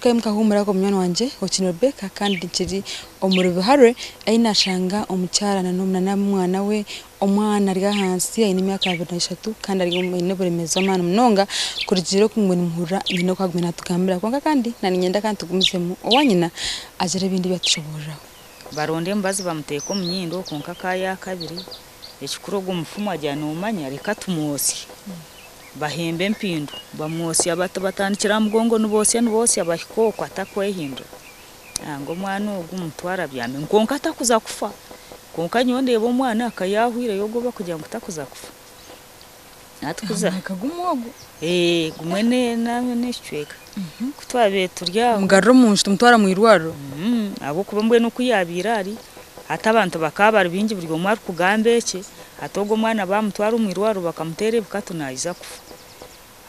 tukaye mukahumura ko mwana wanje okino Rebecca kandi kiri omurubihare ayinashanga omucyarana n'umwana mwana we omwana ari hansi ayine imyaka 23 kandi ari mu buremeza amana munonga kurigiro kumwe muhura nyine kwagumena tukambira kwanga kandi nani nyenda kandi tugumizemo owanyina agere bindi byatushobora baronde mbazi bamuteko munyindo konka kaya kabiri ekikuro gumufumu ajyana umanya reka tumuosi bahembe mpindu bamuosi abatandikira mugongo nubose abahikoko atakwehindo ngo mwana ogumutwara byame nkonka atakuza kufa konka nyonde ebo mwana akayahwire yogoba kugira ngo takuza kufa atukuza akagumogo gumwene nawe nishweka kutwabe turya mugarro munshi tumutwara mu irwaro abo kuba mbwe no kuyabirari hata abantu bakaba bingi buri gomwa kugambeke hatogo mwana bamutwara mu irwaro bakamutere bukatunayiza kufa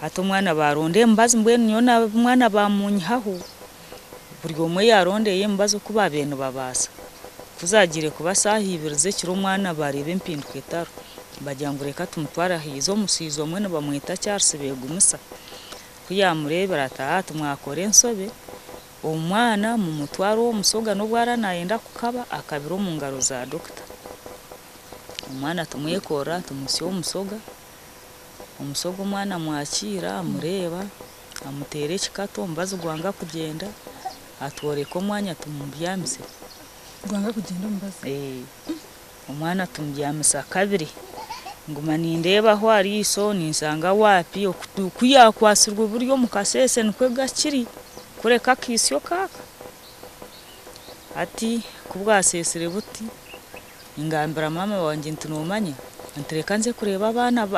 hato mwana baronde mbazi mbwe nyona mwana bamunyaho buri gomwe yarondeye mbazo kuba bene babasa kuzagire kubasahibirize kiro mwana barebe mpindu ketaro bajyangureka tumutwara hizo musizo mwene bamwita Charles begumusa kuyamurebera ata tumwakore nsobe umwana mu mutwaro musoga no bwara nayenda kukaba akabiro mu ngaro za doctor umwana tumwekora tumusyo musoga umusogo umwana mwakira amureba amutere kikato mbazo gwanga kugenda atwore ko mwanya tumubyamse gwanga kugenda mbazo umwana tumubyamisa kabiri nguma nindeba aho ari iso ninsanga wapi kuyakwasirwa buryo mukasese nkwe gakiri kureka kisyo kaka ati kubwasesere buti ingambira mama wanje ntunomanya ntereka nze kureba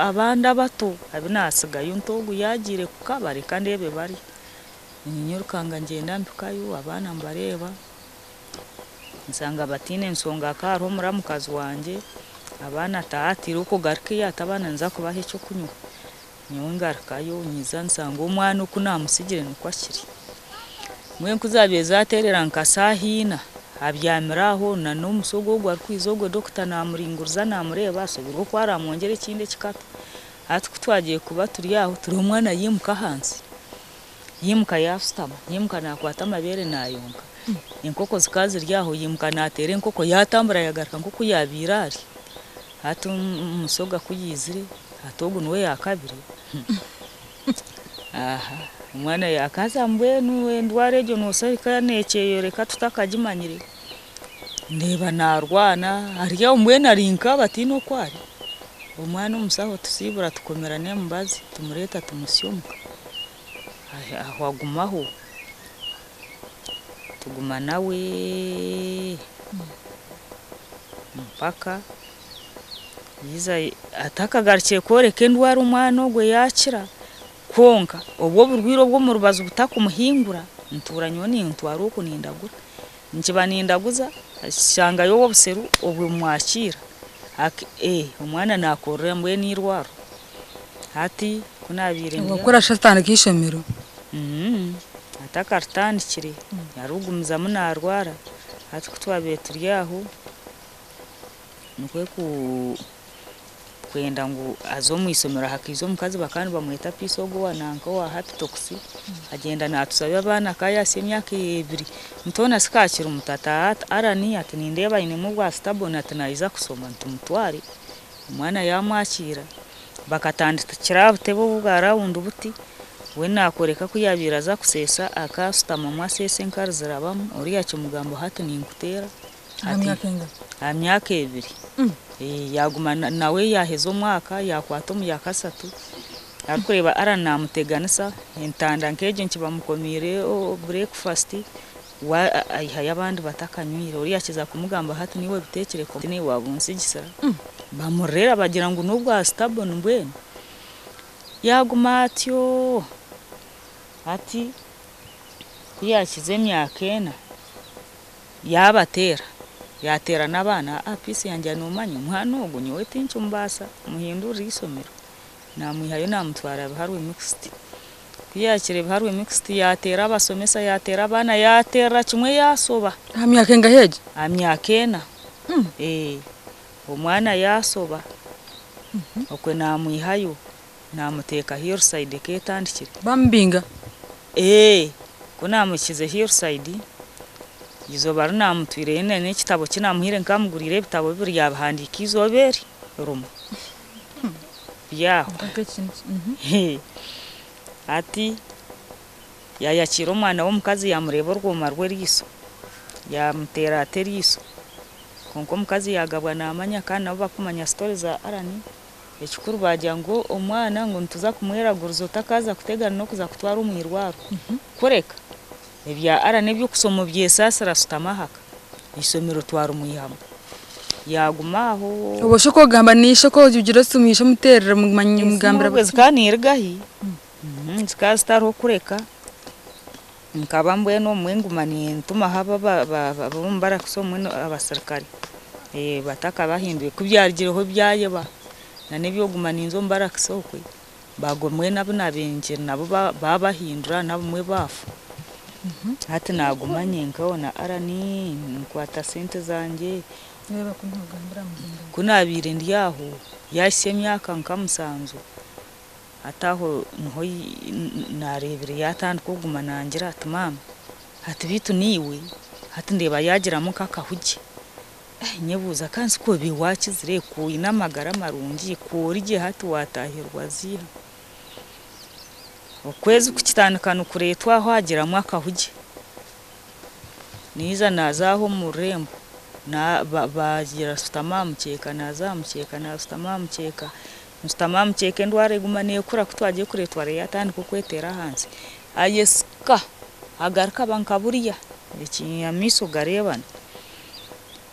abanda bato abinasigaye untogu yagire kukabare kandi ebe bari nyirukanga ngenda mpikayo abana mbareba nsanga batine nsonga karo muramukazi wanje abana taatira uko garke yatabana nza kubahe cyo kunywa nyongarkayo nyiza nsanga umwana uko namusigire nuko akiri mwe kuzabeza aterera nkasahina abyamiraho na n'umusogo gwa kwizogo doctor namuringuruza namureba asubira ko aramwongere ikinde kikato ati kutwagiye kuba turi yaho turi umwana yimuka hansi yimuka yafustama yimuka nakwata amabere nayonka inkoko zikazi ryaho yimuka natere inkoko yatambura yagarka nkoko yabirari ati umusoga kuyizire atogo nwe yakabiri aha umwana yakaza mbwe nuwe ndwarejo nosarika nekeye reka tutakagimanyire ndeba narwana ariya umwe narinka batino kwari umwana umusaho tusibura tukomerane mbazi tumureta tumusyomuka aho agumaho tuguma nawe mpaka yiza atakagarike koreke ndwara umwana ogwe yakira konka obwo burwiro bwo mu rubazo butakumuhingura nturanyoni ntwara uko nindagura nkiba nindaguza shanga yo buseru obwe mwakira umwana nakorera mbwe nirwaro hati kunabire ndi wakora shatani kishemero atakartani kiri yarugumiza munarwara hati kutwabe turyaho nukwe kwenda ngo azo mu isomero hakizo mukazi bakandi bamwita pisogo wananko wa happy toxi agenda natusabye abana kayase imyaka 2 mutona sikakira umutata arani ati nindeba ine mu bwa stable atanayiza kusoma ntumutware umwana yamwakira bakatandika kirabute bo bugara wundi buti we nakoreka kuyabira za kusesa akasutama mwasese nkarzirabam uri yacu mugambo hati ninkutera amyaka 2 yaguma nawe yahezo mwaka yakwata mu yakasatu akureba aranamuteganisa entanda nkeje nkiba mukomire breakfast wa ayiha abandi batakanywira uri yakiza kumugamba hati niwe bitekere ko ni wabunsigisara bamurera bagira ngo nubwo stable mbwene yaguma atyo ati kuyakize myakena yabatera yatera nabana apisi yanje numanya umwana ogo nyowe tincho mbasa muhindura isomero namwihayo namutwara biharwe mixed kuyakire biharwe mixed yatera abasomesa yatera abana yatera kimwe yasoba amyakenga heje amyakena umwana yasoba okwe namwihayo namuteka hillside ketandikire bambinga kunamukize hillside izoba runamutwire n'ekitabo kinamuhire nkamugurire ebitabo bibiri yabahandika izoberi rumu byaho ati yayakira omwana w'omukazi yamureba orwoma rw'eriiso yamutera ate eriiso konka omukazi yagabwa namanya kandi nabo bakumanya story za arani ekikuru bagira ngo omwana ngo nituza kumweraguriza otakaza kutegana n'okuza kutwara omwirwaro kureka ebya arani ebyokusoma byesasira sutamahaka isomero twara omwihamo yagumaho obosho kogamba nisho ko ugira sumisha muterera mugambira zikanirgahi zikazitariho kureka nkaba mbwene omwengumani ntuma haba babumbara kusomwe abasirikare bataka bahinduye kubyarigireho byayeba na nebyogumani nzo mbara kisokwe bagomwe nabo nabenje nabo babahindura nabo mwe bafu hati nagumanye nkabona arani nkwata sente zanje niba kuntugambira muzinda kunabire ndiyaho yashye myaka nkamusanzu ataho nho narebere yatandika kuguma nangira ati mama hati bitu niwe hati ndeba yagira mu kakahuge nyebuza kansi ko biwakizire ku inamagara marungi korije hati watahirwa ziha okwezi kukitandikana kuretwa aho agira mu akahuge niza nazaho mu rembo na bagira sutamamukeka nazamukeka na sutamamukeka mutamamukeke ndware gumane kura kutwaje kuretware yatandika kwetera hansi ayeska agarka bankaburiya ikinya miso garebana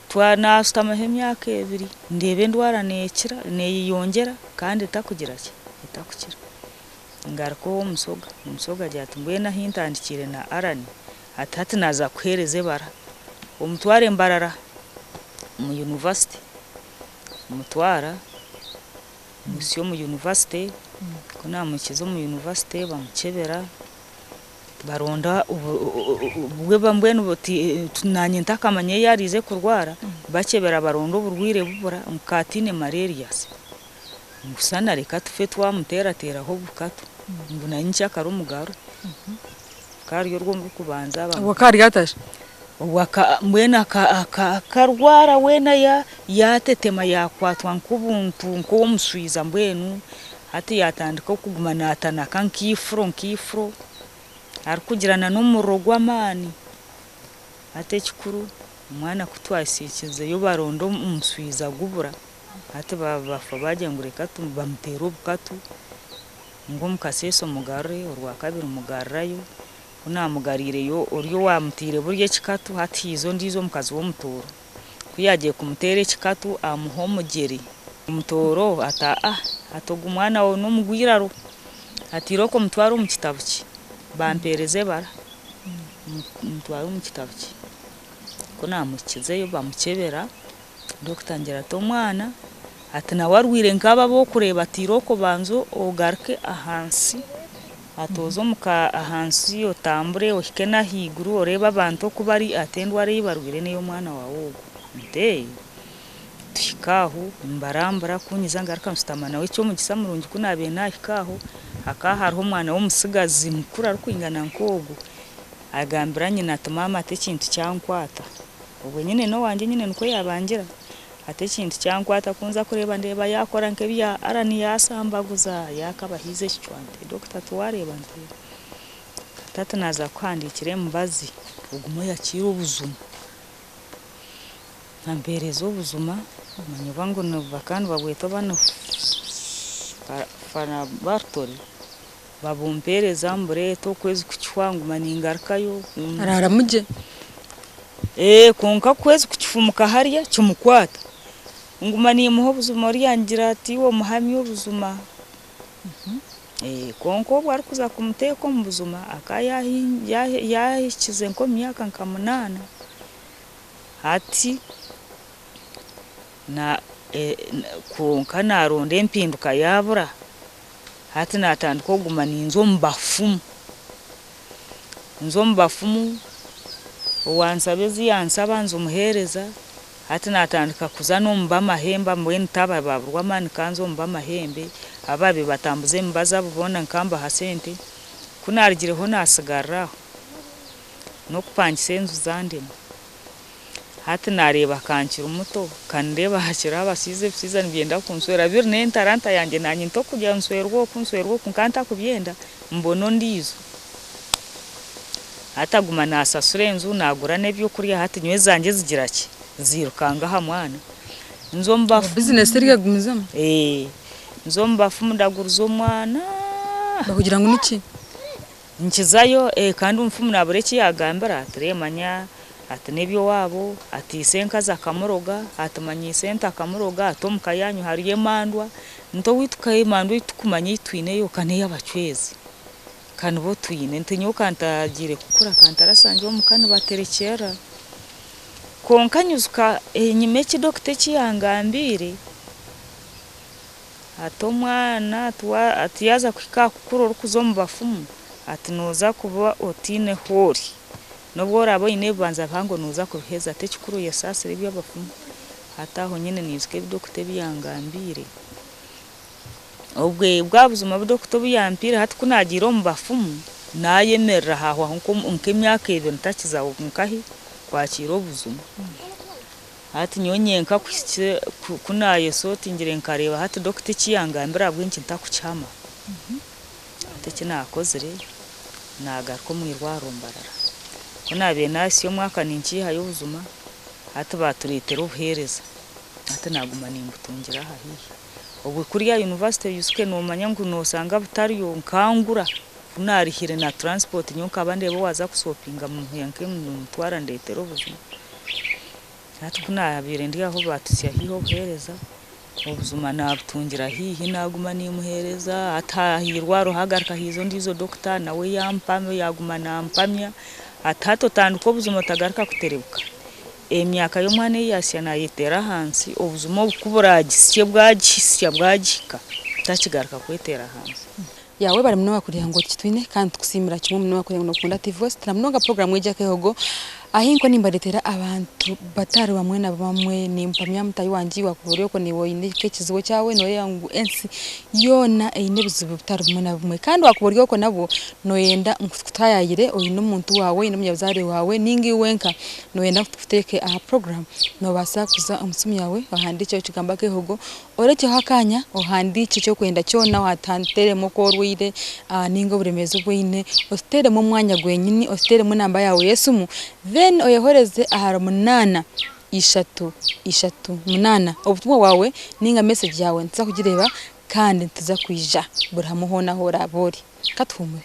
twana sutamahe myaka ebiri ndebe ndwara nekira neyiyongera kandi takugira ki itakukira ngarko umusoga jati mbwena hintandikire na arani atati naza kuhereze bara umutware mbarara mu university umutwara musyo mu university kuna mukizo mu university bamukebera baronda ubwe bambwe n'ubuti tunanye ntakamanye yarize kurwara bakebera baronda uburwire bubura mukatine malarias musana reka tufe twamutera ho bukatu mbona nyica karumugaro kari rwo kubanza wakari gatashe mwena karwara wena yatetema yakwatwa nkubuntu nko muswiza mbwenu hati yatandika kugumana atana kankifro arikugirana n'umurogo amani ate kikuru umwana kutwasikize yo barondo umuswiza gubura ate bafa bajengureka bamutera obukatu ngo mukaseso mugare orwa kabiri mugarrayo unamugarire yo oryo wamutire burye kikatu hati izo ndizo mukazi wo mutoro kuyagiye kumutere kikatu amuho mugeri umutoro atoga umwana wo numugwiraro atiroko mutwaro mu kitabuki bampereze bara mutwaro mu kitabuki ko namukizeyo bamukebera dokutangira to mwana ati na warwire nkaba bo kureba tiroko banzo ogarke ahansi atozo muka ahansi yo tambure ohikena higuru oreba abantu kubari atendware yibarwire neyo mwana wawo nte tikaho mbarambara kunyiza ngaraka mstamana we cyo mu gisamurungi kunabe nahikaho akahariho umwana w'umusigazi mukuru arkwingana nkogo agambira nyina tumama ate kintu cyankwata ubwo nyine no wanje nyine nuko yabangira ate kintu cyankwata kunza kureba ndeba yakora nkebya arani yasambaguza yakabahize cyante Dr. Tuwareba nte tata naza kwandikire mbazi ugumo yakira ubuzuma namberezo ubuzuma manyo bango no bakandi bagweto bano fana Bartoli babumpereza mbure to kwezi kuchwangu maningarkayo arara muje konka kwezi kuchifumuka hariya cyumukwata ngumani muho buzuma ryangira ati wo muhami w'ubuzuma konko bwari kuza kumuteko mu buzuma akaya yahikize nko myaka nkamunana ati na konka naronde empinduka yabura hati natandika kugumana inzo mbafumu wansabezi yansabanza umuhereza hati natandika kuza no mba mahemba mbwene taba baburwa mani kanzo mba mahembe ababe batambuze mbaza bubona nkamba hasente kunarigireho nasigaraho no kupangisa enju zandemo hati nareba kankira umuto kandeba hakira abasize bisiza nibyenda kunswera bir n'entaranta yanjye nanye nto kujya nswerwo kunkanta kubyenda mbono ndizo hataguma nasasura enzu nagura nebyo kurya hati nywe zanje zigira ki zirukanga ha mwana nzomba business iri gagumizamo nzomba fumudagurizo mwana bakugira ngo niki nkizayo kandi umfumu nabureki yagambara atremanya atenebyo wabo atisenka za kamuroga atamanyise enta kamuroga atomukayanyu hariye mandwa nto witukaye mandwa itukumanye itwineyo kane yabacwezi kandi bo tuyine ntinyo kantagire kukura kantarasanje omukana baterekera konkanyuzuka nyimeki dokite kiyangambire atomwana atiyaza kwika kukuro rukuzomu bafumu atinoza kuba otine hori nobwo rabo ine banza bango nuza kubiheza tekikuru yesasire byabafumu hataho nyine nizike dokite biyangambire obwe bwabuzuma budokito buyampire hati kunagira mu bafumu nayemerera haho nk'emyaka 2 ntakizawo nkahi kwakira obuzuma hati nyonyenka kunaye soti ngire nkareba hati dokite kiyangambira bwinki ntakucyama teke nakozere nagaruka mu irwarombarara kunabe nasi yo mwaka ninki hayo ubuzuma hati baturetera ubuhereza hati naguma nimbutungira hahiye ubwo kuriya university yusuke no manya ngo nosanga butariyo nkangura unarihire na transport nyonka abande bo waza kusopinga mu yanke mu twara ndetero buzima hati kunabire ndi aho batusya hiho buhereza ubuzuma nabutungira hihi naguma nimuhereza atahirwa ruhagarika hizo ndizo doctor nawe yampamye yaguma nampamya atato tanduko ubuzuma tagarika kuterebuka emyaka yo mwana yasya nayitera hansi ubuzuma bukuburagisye bwagika takigaruka kwetera hansi yawe bari mno bakuriya ngo kitwine kandi tukusimira kimwe mno bakuriya ngo kunda TV voice tramnoga program yeja kehogo ahinko nimbaretera abantu batari bamwe na bamwe nimpamya mutayi wangi wakuriyo ko niwo indike kiziwe cyawe no yangu ensi yona eine bizibu bitari bamwe na bamwe kandi wakuriyo ko nabo no yenda nkutayayire oyi n'umuntu wawe n'umunyabzare wawe ningi wenka no yenda kuteke aha program no basa kuza umusumi yawe bahandike kigamba kehogo oreke hakanya ohandike cyo kwenda cyona watantere mo ko rwire ningo buremezo bwine ostere mu mwanya gwenyini ostere mu namba yawe Yesu then oyehoreze ahara 8 8 obutumwa wawe ninga message yawe nza kugireba kandi ntiza kwija buramuhona hora bori katwumwe